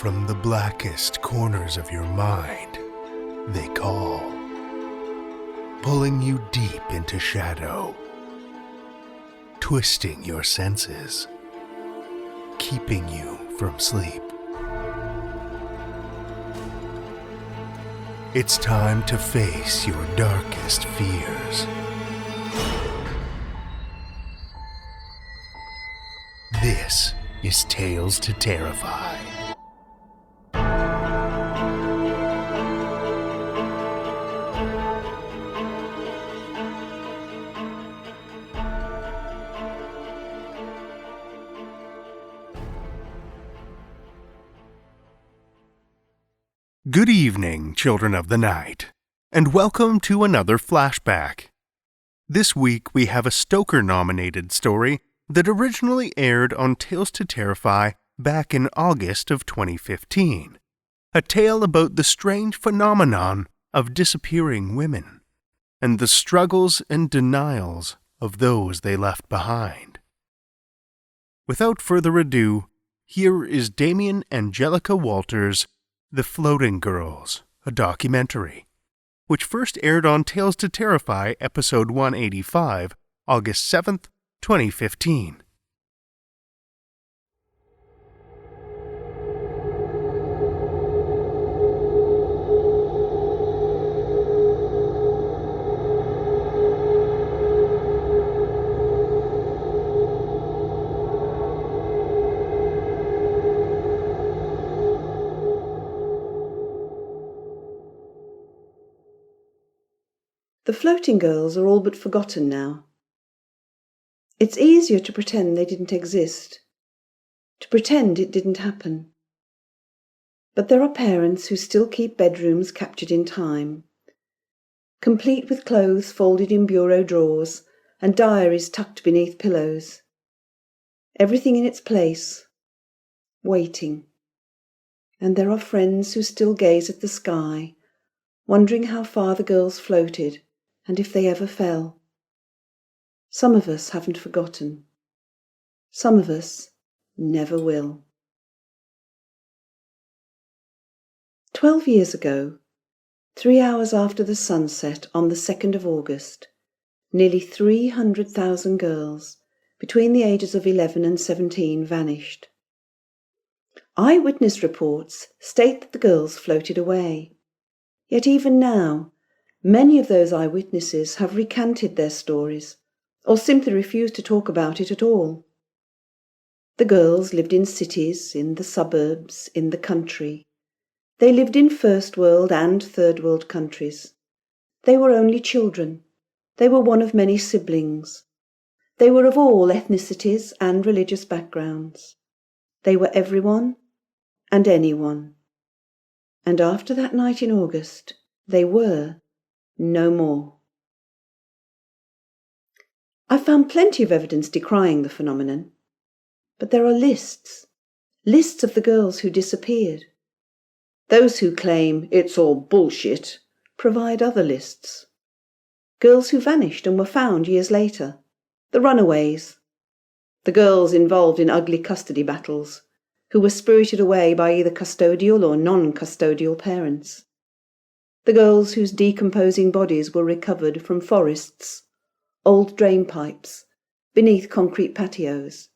from the blackest corners of your mind, they call, pulling you deep into shadow, twisting your senses, keeping you from sleep. It's time to face your darkest fears. This is Tales to Terrify. Good evening, children of the night, and welcome to another Flashback. This week we have a Stoker-nominated story that originally aired on Tales to Terrify back in August of 2015, a tale about the strange phenomenon of disappearing women, and the struggles and denials of those they left behind. Without further ado, here is Damien Angelica Walters' The Floating Girls, a documentary, which first aired on Tales to Terrify episode 185, August 7th, 2015. The floating girls are all but forgotten now. It's easier to pretend they didn't exist, to pretend it didn't happen. But there are parents who still keep bedrooms captured in time, complete with clothes folded in bureau drawers and diaries tucked beneath pillows. Everything in its place, waiting. And there are friends who still gaze at the sky, wondering how far the girls floated and if they ever fell. Some of us haven't forgotten. Some of us never will. 12 years ago, 3 hours after the sunset on the 2nd of August, nearly 300,000 girls between the ages of 11 and 17 vanished. Eyewitness reports state that the girls floated away. Yet even now, many of those eyewitnesses have recanted their stories or simply refused to talk about it at all. The girls lived in cities, in the suburbs, in the country. They lived in first world and third world countries. They were only children. They were one of many siblings. They were of all ethnicities and religious backgrounds. They were everyone and anyone. And after that night in August, they were no more. I found plenty of evidence decrying the phenomenon, but there are lists of the girls who disappeared. Those who claim it's all bullshit provide other lists. Girls who vanished and were found years later, the runaways, the girls involved in ugly custody battles, who were spirited away by either custodial or non-custodial parents, the girls whose decomposing bodies were recovered from forests, old drain pipes, beneath concrete patios.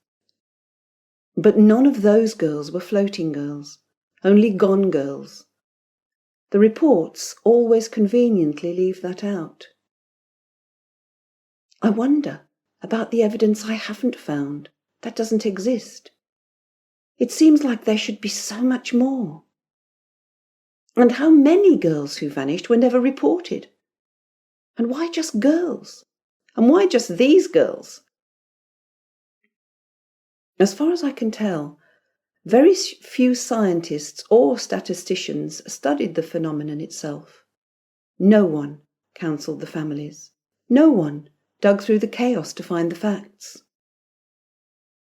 But none of those girls were floating girls, only gone girls. The reports always conveniently leave that out. I wonder about the evidence I haven't found, that doesn't exist. It seems like there should be so much more. And how many girls who vanished were never reported? And why just girls? And why just these girls? As far as I can tell, very few scientists or statisticians studied the phenomenon itself. No one counselled the families. No one dug through the chaos to find the facts.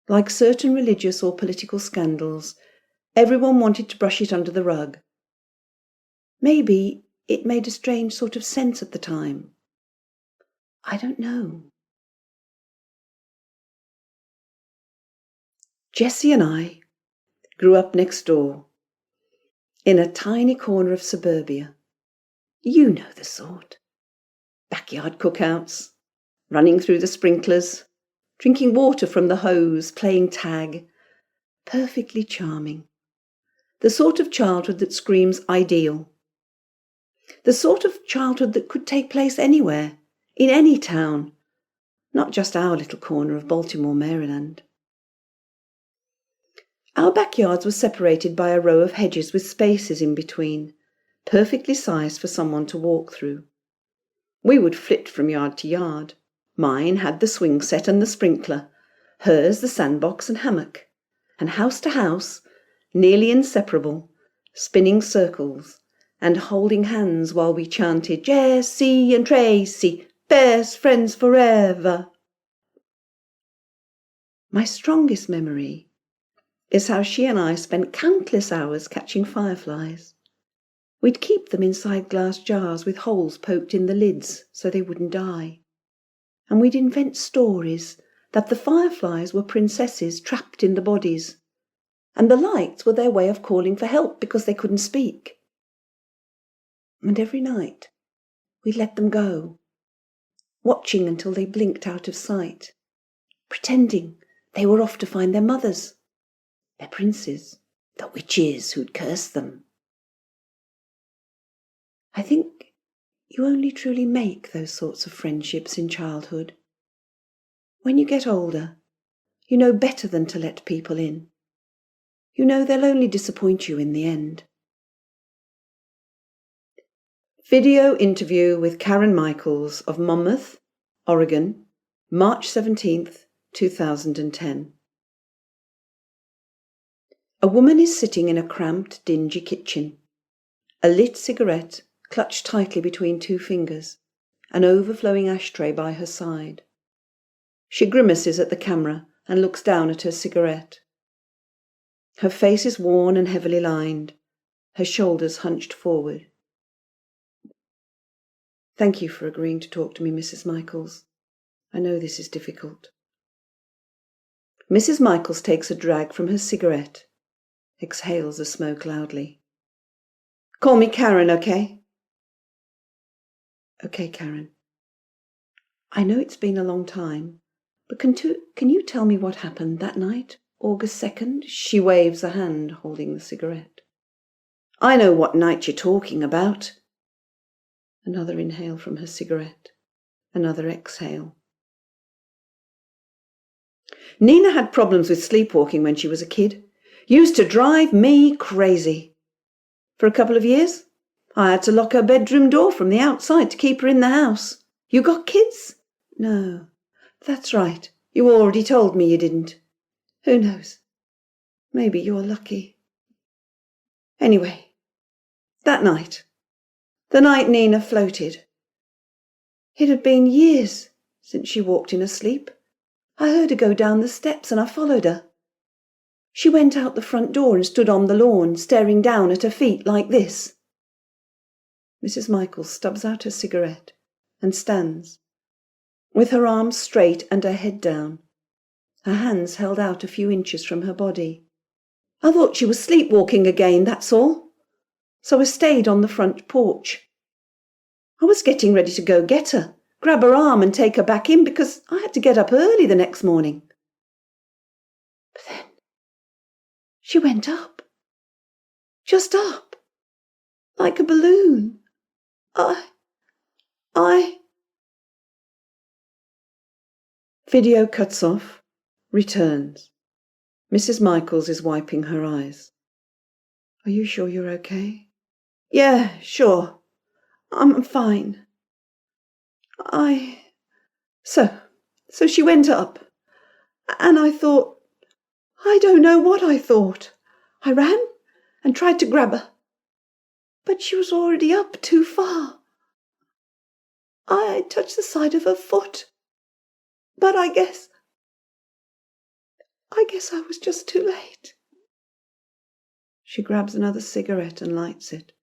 Like certain religious or political scandals, everyone wanted to brush it under the rug. Maybe it made a strange sort of sense at the time. I don't know. Jessie and I grew up next door in a tiny corner of suburbia. You know the sort. Backyard cookouts, running through the sprinklers, drinking water from the hose, playing tag. Perfectly charming. The sort of childhood that screams ideal. The sort of childhood that could take place anywhere, in any town, not just our little corner of Baltimore, Maryland. Our backyards were separated by a row of hedges with spaces in between, perfectly sized for someone to walk through. We would flit from yard to yard. Mine had the swing set and the sprinkler, hers the sandbox and hammock, and house to house, nearly inseparable, spinning circles and holding hands while we chanted Jessie and Tracy, best friends forever. My strongest memory is how she and I spent countless hours catching fireflies. We'd keep them inside glass jars with holes poked in the lids so they wouldn't die. And we'd invent stories that the fireflies were princesses trapped in the bodies, and the lights were their way of calling for help because they couldn't speak. And every night we'd let them go, watching until they blinked out of sight, pretending they were off to find their mothers, their princes, the witches who'd cursed them. I think you only truly make those sorts of friendships in childhood. When you get older, you know better than to let people in. You know they'll only disappoint you in the end. Video interview with Karen Michaels of Monmouth, Oregon, March 17th, 2010. A woman is sitting in a cramped, dingy kitchen. A lit cigarette clutched tightly between two fingers, an overflowing ashtray by her side. She grimaces at the camera and looks down at her cigarette. Her face is worn and heavily lined, her shoulders hunched forward. Thank you for agreeing to talk to me, Mrs. Michaels. I know this is difficult. Mrs. Michaels takes a drag from her cigarette, exhales the smoke loudly. Call me Karen, okay? Okay, Karen. I know it's been a long time, but can you tell me what happened that night, August 2nd? She waves a hand holding the cigarette. I know what night you're talking about. Another inhale from her cigarette, another exhale. Nina had problems with sleepwalking when she was a kid. Used to drive me crazy. For a couple of years, I had to lock her bedroom door from the outside to keep her in the house. You got kids? No, that's right. You already told me you didn't. Who knows? Maybe you're lucky. Anyway, that night, the night Nina floated. It had been years since she walked in her sleep. I heard her go down the steps and I followed her. She went out the front door and stood on the lawn, staring down at her feet like this. Mrs. Michaels stubs out her cigarette and stands, with her arms straight and her head down, her hands held out a few inches from her body. I thought she was sleepwalking again, that's all. So I stayed on the front porch. I was getting ready to go get her, grab her arm and take her back in because I had to get up early the next morning. But then she went up. Just up. Like a balloon. Video cuts off, returns. Mrs. Michaels is wiping her eyes. Are you sure you're okay? Yeah, sure. I'm fine. So she went up. And I thought, I don't know what I thought. I ran and tried to grab her. But she was already up too far. I touched the side of her foot. But I guess I was just too late. She grabs another cigarette and lights it.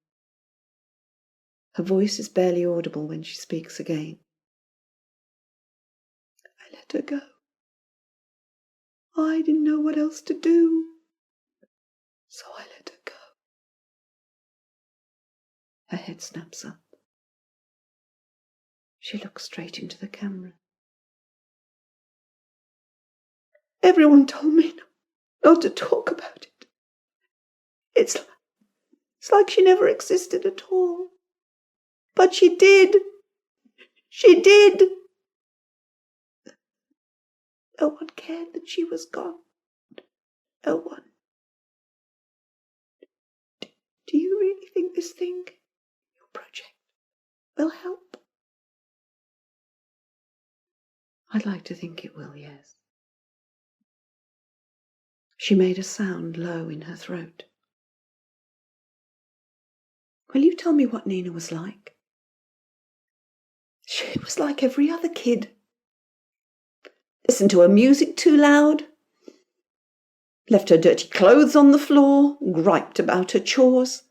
Her voice is barely audible when she speaks again. I let her go. I didn't know what else to do. So I let her go. Her head snaps up. She looks straight into the camera. Everyone told me not to talk about it. It's like she never existed at all. But she did. She did. No one cared that she was gone. No one. Do you really think this thing, your project, will help? I'd like to think it will, yes. She made a sound low in her throat. Will you tell me what Nina was like? She was like every other kid. Listened to her music too loud, left her dirty clothes on the floor, griped about her chores.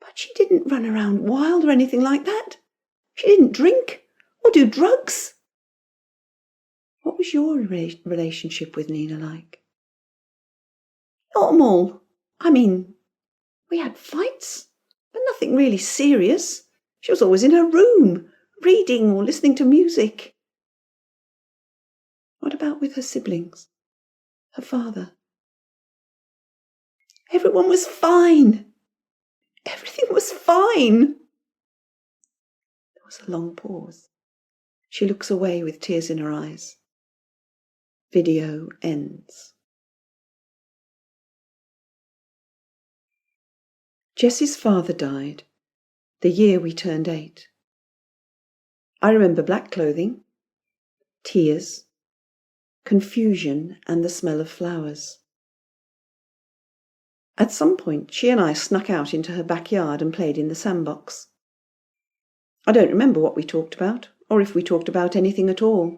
But she didn't run around wild or anything like that. She didn't drink or do drugs. What was your relationship with Nina like? Normal. I mean, we had fights, but nothing really serious. She was always in her room, reading or listening to music. What about with her siblings? Her father? Everyone was fine. Everything was fine. There was a long pause. She looks away with tears in her eyes. Video ends. Jessie's father died the year we turned 8. I remember black clothing, tears, confusion, and the smell of flowers. At some point, she and I snuck out into her backyard and played in the sandbox. I don't remember what we talked about, or if we talked about anything at all.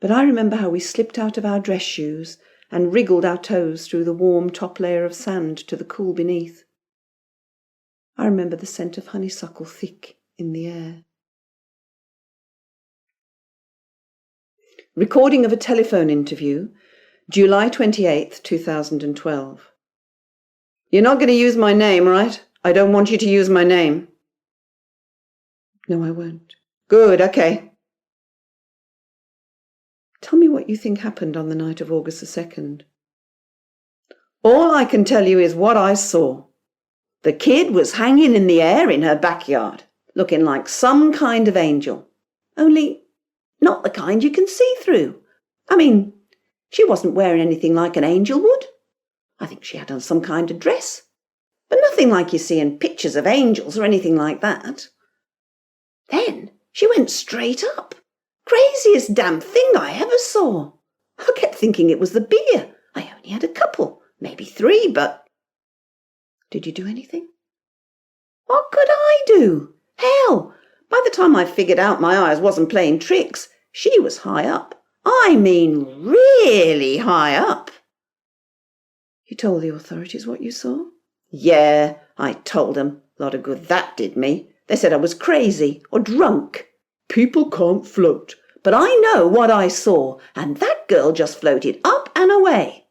But I remember how we slipped out of our dress shoes and wriggled our toes through the warm top layer of sand to the cool beneath. I remember the scent of honeysuckle thick in the air. Recording of a telephone interview, July 28th, 2012. You're not going to use my name, right? I don't want you to use my name. No, I won't. Good, okay. Tell me what you think happened on the night of August the 2nd. All I can tell you is what I saw. The kid was hanging in the air in her backyard, looking like some kind of angel. Only not the kind you can see through. I mean, she wasn't wearing anything like an angel would. I think she had on some kind of dress, but nothing like you see in pictures of angels or anything like that. Then she went straight up. Craziest damn thing I ever saw. I kept thinking it was the beer. I only had a couple, maybe 3, but... Did you do anything? What could I do? Hell, by the time I figured out my eyes wasn't playing tricks, she was high up. I mean, really high up. You told the authorities what you saw? Yeah, I told them. A lot of good that did me. They said I was crazy or drunk. People can't float. But I know what I saw, and that girl just floated up and away.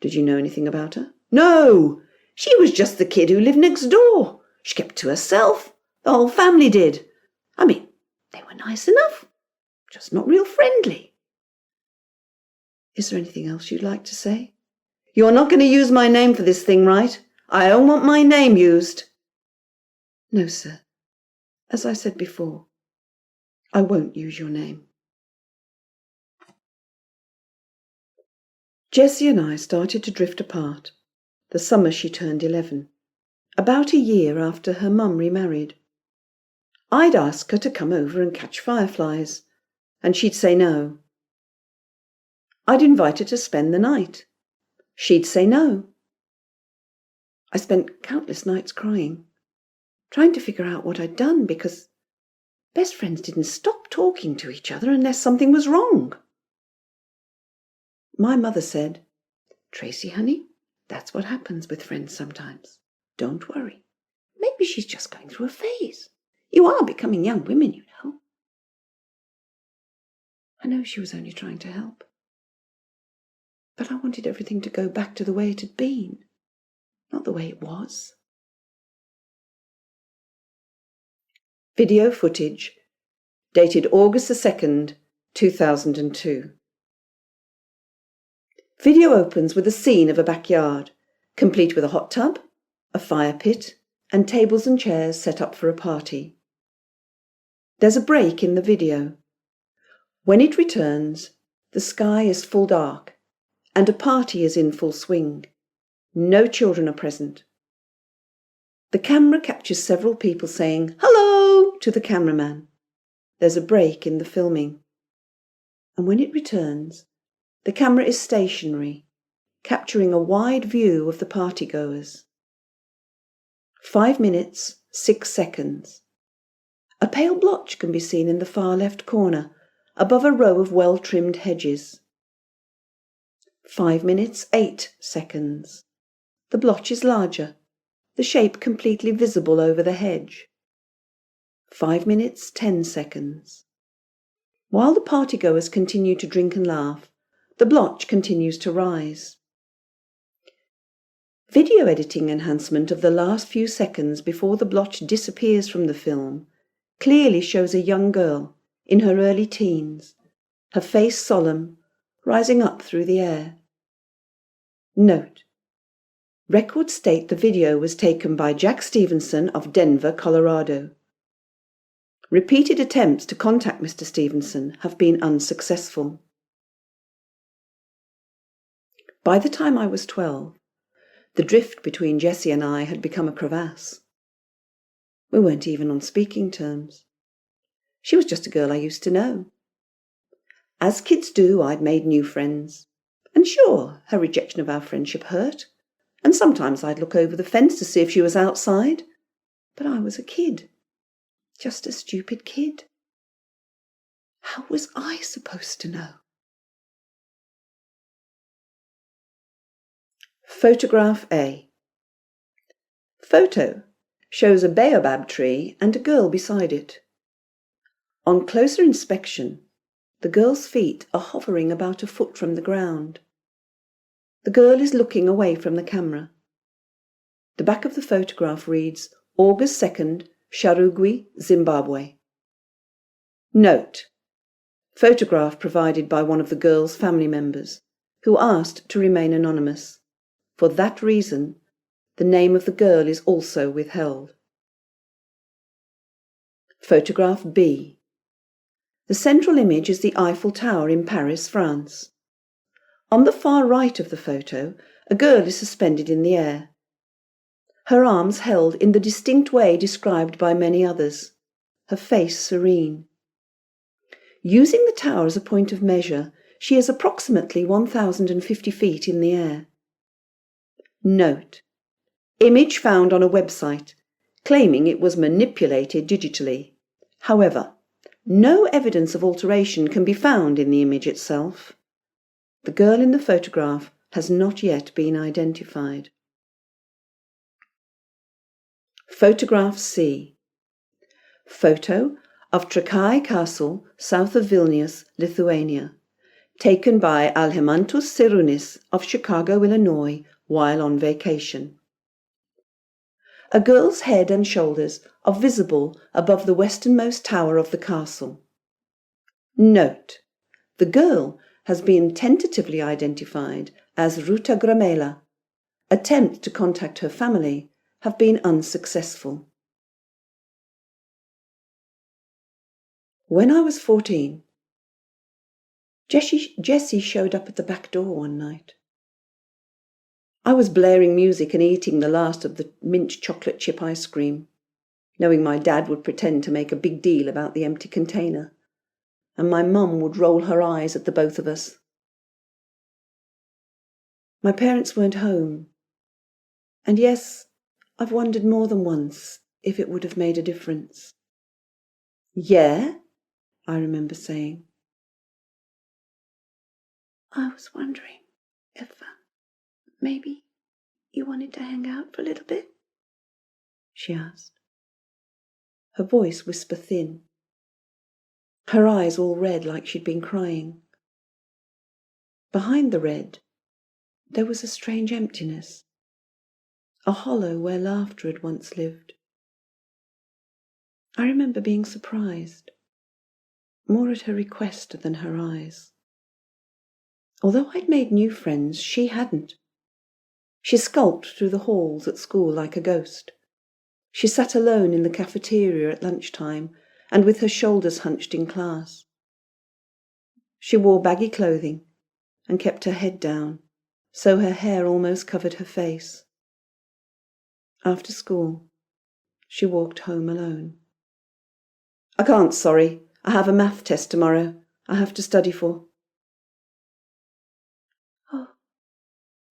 Did you know anything about her? No, she was just the kid who lived next door. She kept to herself. The whole family did. I mean, they were nice enough, just not real friendly. Is there anything else you'd like to say? You're not going to use my name for this thing, right? I don't want my name used. No, sir. As I said before, I won't use your name. Jessie and I started to drift apart the summer she turned 11, about a year after her mum remarried. I'd ask her to come over and catch fireflies, and she'd say no. I'd invite her to spend the night. She'd say no. I spent countless nights crying, trying to figure out what I'd done, because best friends didn't stop talking to each other unless something was wrong. My mother said, "Tracy, honey, that's what happens with friends sometimes. Don't worry. Maybe she's just going through a phase. You are becoming young women, you know." I know she was only trying to help. But I wanted everything to go back to the way it had been, not the way it was. Video footage dated August 2nd, 2002. Video opens with a scene of a backyard, complete with a hot tub, a fire pit, and tables and chairs set up for a party. There's a break in the video. When it returns, the sky is full dark, and a party is in full swing. No children are present. The camera captures several people saying "hello" to the cameraman. There's a break in the filming. And when it returns, the camera is stationary, capturing a wide view of the partygoers. 5 minutes, 6 seconds. A pale blotch can be seen in the far left corner, above a row of well-trimmed hedges. 5 minutes, 8 seconds. The blotch is larger, the shape completely visible over the hedge. 5 minutes, 10 seconds. While the partygoers continue to drink and laugh, the blotch continues to rise. Video editing enhancement of the last few seconds before the blotch disappears from the film clearly shows a young girl in her early teens, her face solemn, rising up through the air. Note: records state the video was taken by Jack Stevenson of Denver, Colorado. Repeated attempts to contact Mr. Stevenson have been unsuccessful. By the time I was 12, the drift between Jessie and I had become a crevasse. We weren't even on speaking terms. She was just a girl I used to know. As kids do, I'd made new friends. And sure, her rejection of our friendship hurt. And sometimes I'd look over the fence to see if she was outside. But I was a kid. Just a stupid kid. How was I supposed to know? Photograph A. Photo shows a baobab tree and a girl beside it. On closer inspection, the girl's feet are hovering about a foot from the ground. The girl is looking away from the camera. The back of the photograph reads, August 2nd, Sharugwi, Zimbabwe. Note: photograph provided by one of the girl's family members, who asked to remain anonymous. For that reason, the name of the girl is also withheld. Photograph B. The central image is the Eiffel Tower in Paris, France. On the far right of the photo, a girl is suspended in the air. Her arms held in the distinct way described by many others, her face serene. Using the tower as a point of measure, she is approximately 1,050 feet in the air. Note: image found on a website, claiming it was manipulated digitally. However, no evidence of alteration can be found in the image itself. The girl in the photograph has not yet been identified. Photograph C. Photo of Trakai Castle, south of Vilnius, Lithuania, taken by Alhemantus Serunis of Chicago, Illinois, while on vacation. A girl's head and shoulders are visible above the westernmost tower of the castle. Note: the girl has been tentatively identified as Ruta Gramela. Attempts to contact her family have been unsuccessful. When I was 14, Jessie showed up at the back door one night. I was blaring music and eating the last of the mint chocolate chip ice cream, knowing my dad would pretend to make a big deal about the empty container, and my mum would roll her eyes at the both of us. My parents weren't home, and yes, I've wondered more than once if it would have made a difference. Yeah, I remember saying. I was wondering if maybe you wanted to hang out for a little bit, she asked. Her voice whisper thin. Her eyes all red like she'd been crying. Behind the red, there was a strange emptiness, a hollow where laughter had once lived. I remember being surprised, more at her request than her eyes. Although I'd made new friends, she hadn't. She skulked through the halls at school like a ghost. She sat alone in the cafeteria at lunchtime and with her shoulders hunched in class. She wore baggy clothing and kept her head down, so her hair almost covered her face. After school, she walked home alone. "I can't, sorry. I have a math test tomorrow. I have to study for." "Oh,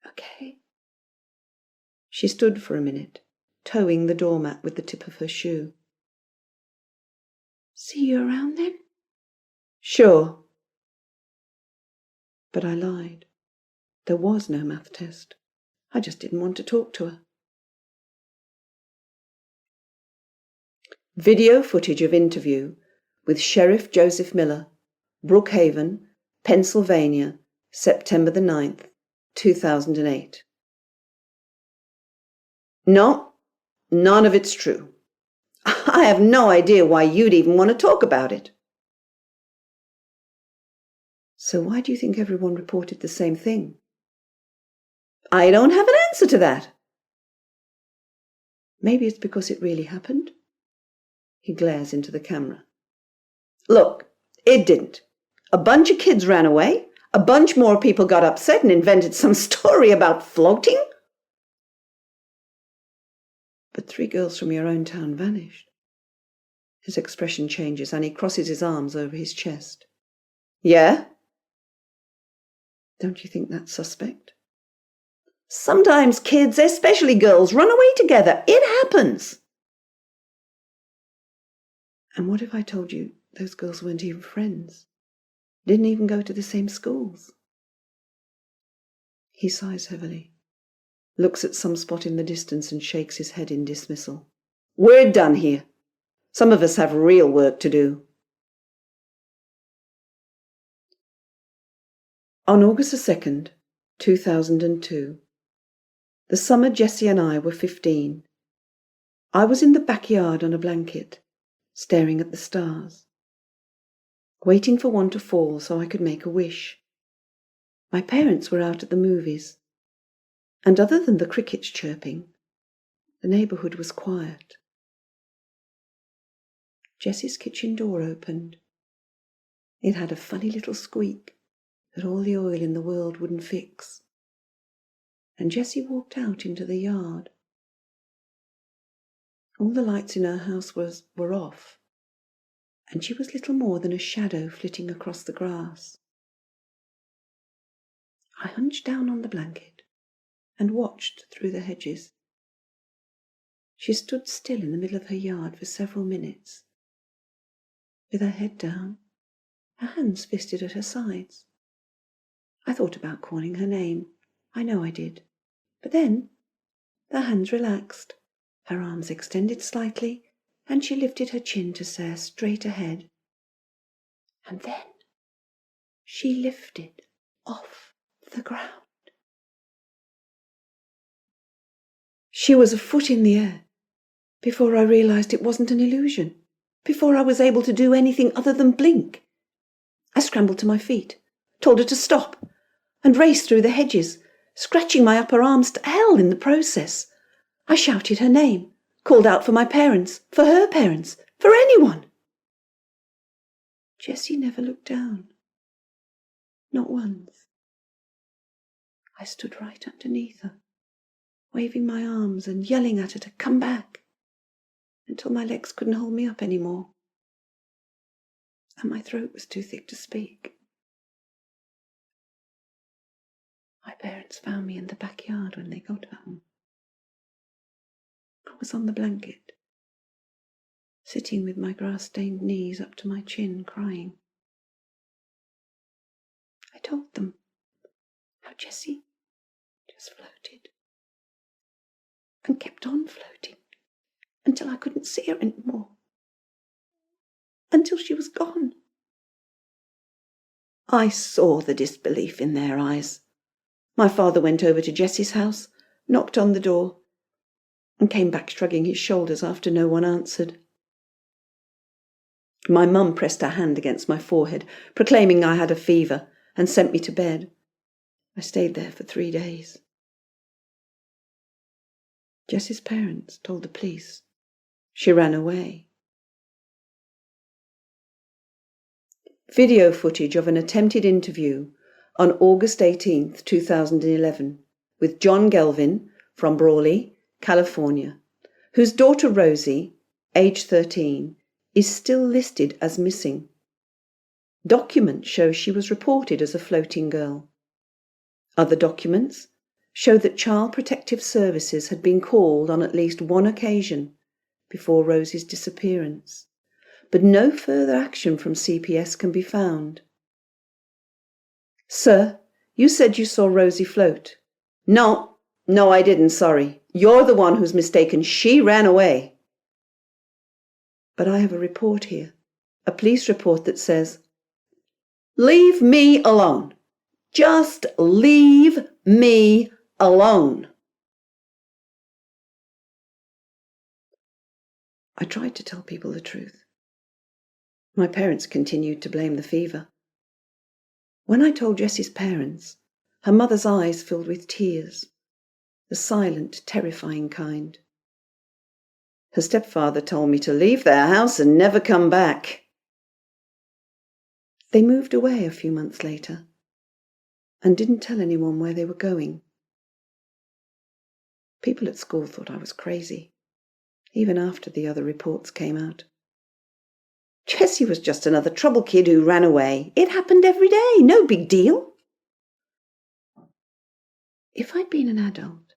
okay." She stood for a minute, toeing the doormat with the tip of her shoe. "See you around then?" "Sure." But I lied. There was no math test. I just didn't want to talk to her. Video footage of interview with Sheriff Joseph Miller, Brookhaven, Pennsylvania, September the 9th, 2008. "No, none of it's true. I have no idea why you'd even want to talk about it." "So why do you think everyone reported the same thing?" "I don't have an answer to that." "Maybe it's because it really happened." He glares into the camera. "Look, it didn't. A bunch of kids ran away. A bunch more people got upset and invented some story about floating." "But 3 girls from your own town vanished." His expression changes and he crosses his arms over his chest. "Yeah?" "Don't you think that's suspect?" "Sometimes kids, especially girls, run away together. It happens." "And what if I told you those girls weren't even friends? Didn't even go to the same schools?" He sighs heavily, looks at some spot in the distance and shakes his head in dismissal. "We're done here. Some of us have real work to do." On August 2nd, 2002, the summer Jessie and I were 15. I was in the backyard on a blanket, staring at the stars, waiting for one to fall so I could make a wish. My parents were out at the movies, and other than the crickets chirping, the neighbourhood was quiet. Jessie's kitchen door opened. It had a funny little squeak that all the oil in the world wouldn't fix. And Jessie walked out into the yard. All the lights in her house were off, and she was little more than a shadow flitting across the grass. I hunched down on the blanket and watched through the hedges. She stood still in the middle of her yard for several minutes, with her head down, her hands fisted at her sides. I thought about calling her name. I know I did. But then the hands relaxed, her arms extended slightly, and she lifted her chin to stare straight ahead. And then she lifted off the ground. She was a foot in the air before I realized it wasn't an illusion, before I was able to do anything other than blink. I scrambled to my feet, told her to stop, and raced through the hedges, scratching my upper arms to hell in the process. I shouted her name, called out for my parents, for her parents, for anyone. Jessie never looked down. Not once. I stood right underneath her, waving my arms and yelling at her to come back, until my legs couldn't hold me up anymore, and my throat was too thick to speak. My parents found me in the backyard when they got home. I was on the blanket, sitting with my grass-stained knees up to my chin, crying. I told them how Jessie just floated and kept on floating until I couldn't see her anymore, until she was gone. I saw the disbelief in their eyes. My father went over to Jessie's house, knocked on the door, and came back shrugging his shoulders after no one answered. My mum pressed her hand against my forehead, proclaiming I had a fever, and sent me to bed. I stayed there for 3 days. Jessie's parents told the police. She ran away. Video footage of an attempted interview on August 18, 2011, with John Gelvin from Brawley, California, whose daughter Rosie, age 13, is still listed as missing. Documents show she was reported as a floating girl. Other documents show that Child Protective Services had been called on at least one occasion before Rosie's disappearance, but no further action from CPS can be found. Sir, you said you saw Rosie float. No, I didn't, sorry. You're the one who's mistaken. She ran away. But I have a report here, a police report that says, "Leave me alone. Just leave me alone." I tried to tell people the truth. My parents continued to blame the fever. When I told Jessie's parents, her mother's eyes filled with tears, the silent, terrifying kind. Her stepfather told me to leave their house and never come back. They moved away a few months later and didn't tell anyone where they were going. People at school thought I was crazy, even after the other reports came out. Jessie was just another trouble kid who ran away. It happened every day, no big deal. If I'd been an adult,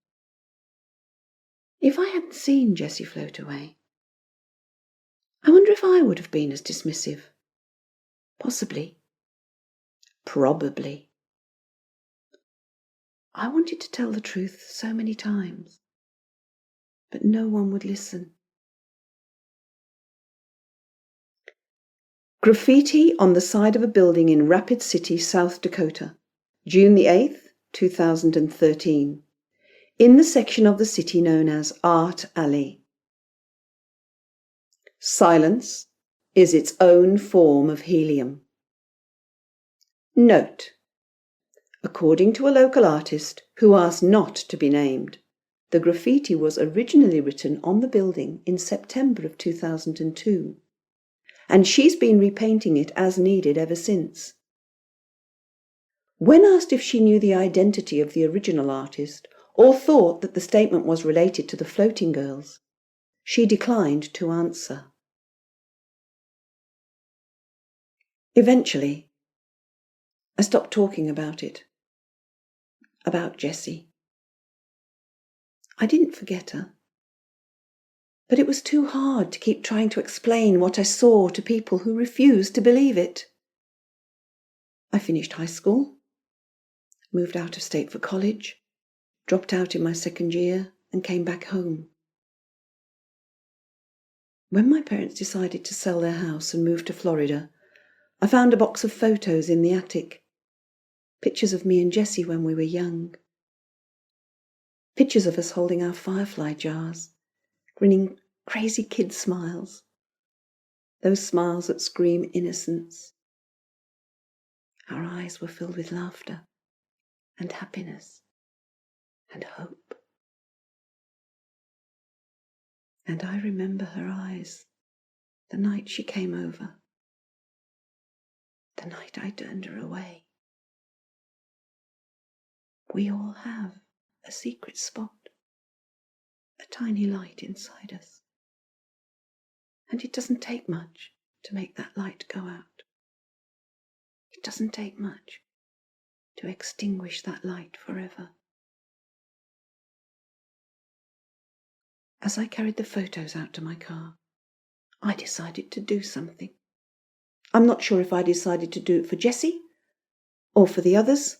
if I hadn't seen Jessie float away, I wonder if I would have been as dismissive. Possibly. Probably. I wanted to tell the truth so many times, but no one would listen. Graffiti on the side of a building in Rapid City, South Dakota, June the 8th, 2013, in the section of the city known as Art Alley. Silence is its own form of helium. Note: according to a local artist who asked not to be named, the graffiti was originally written on the building in September of 2002, and she's been repainting it as needed ever since. When asked if she knew the identity of the original artist or thought that the statement was related to the floating girls, she declined to answer. Eventually, I stopped talking about it, about Jessie. I didn't forget her, but it was too hard to keep trying to explain what I saw to people who refused to believe it. I finished high school, moved out of state for college, dropped out in my second year, and came back home. When my parents decided to sell their house and move to Florida, I found a box of photos in the attic. Pictures of me and Jessie when we were young. Pictures of us holding our firefly jars, grinning crazy kid smiles. Those smiles that scream innocence. Our eyes were filled with laughter and happiness and hope. And I remember her eyes the night she came over, the night I turned her away. We all have a secret spot, a tiny light inside us. And it doesn't take much to make that light go out. It doesn't take much to extinguish that light forever. As I carried the photos out to my car, I decided to do something. I'm not sure if I decided to do it for Jessie, or for the others,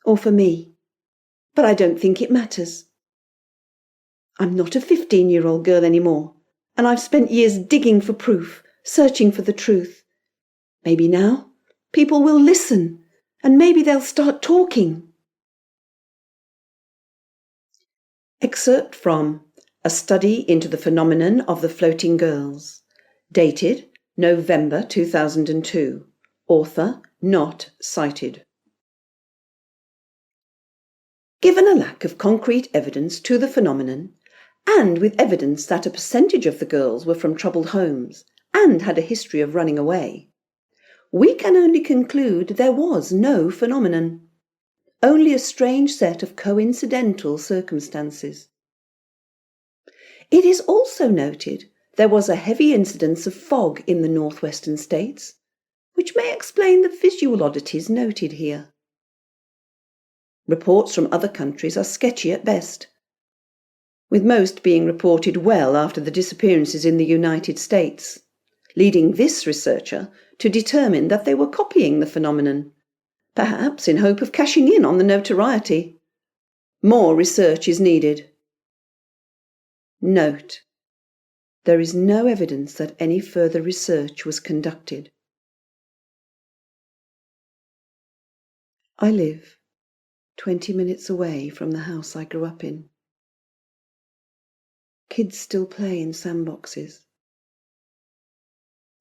or for me, but I don't think it matters. I'm not a 15-year-old girl anymore, and I've spent years digging for proof, searching for the truth. Maybe now people will listen, and maybe they'll start talking. Excerpt from A Study into the Phenomenon of the Floating Girls, dated November 2002. Author not cited. Given a lack of concrete evidence to the phenomenon, and with evidence that a percentage of the girls were from troubled homes and had a history of running away, we can only conclude there was no phenomenon, only a strange set of coincidental circumstances. It is also noted there was a heavy incidence of fog in the northwestern states, which may explain the visual oddities noted here. Reports from other countries are sketchy at best, with most being reported well after the disappearances in the United States, leading this researcher to determine that they were copying the phenomenon, perhaps in hope of cashing in on the notoriety. More research is needed. Note: there is no evidence that any further research was conducted. I live 20 minutes away from the house I grew up in. Kids still play in sandboxes.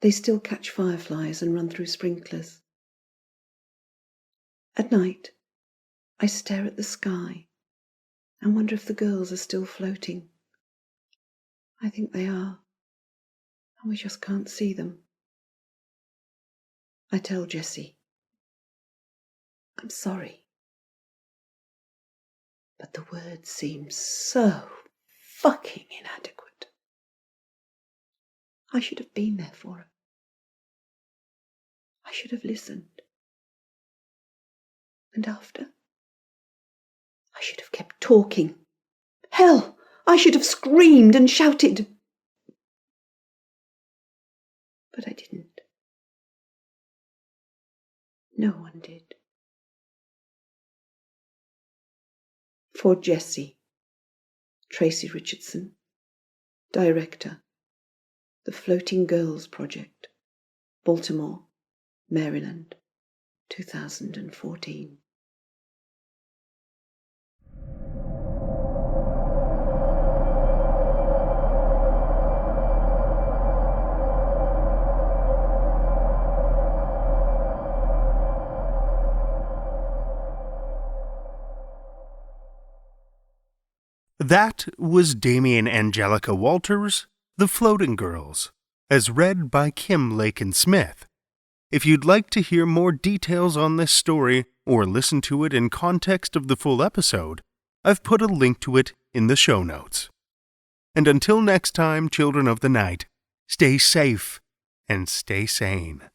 They still catch fireflies and run through sprinklers. At night, I stare at the sky and wonder if the girls are still floating. I think they are, and we just can't see them. I tell Jessie, I'm sorry, but the words seem so fucking inadequate. I should have been there for her. I should have listened. And after, I should have kept talking. Hell, I should have screamed and shouted. But I didn't. No one did. For Jessie, Tracy Richardson, Director, The Floating Girls Project, Baltimore, Maryland, 2014. That was Damien Angelica Walters' The Floating Girls, as read by Kim Lakin-Smith. If you'd like to hear more details on this story or listen to it in context of the full episode, I've put a link to it in the show notes. And until next time, children of the night, stay safe and stay sane.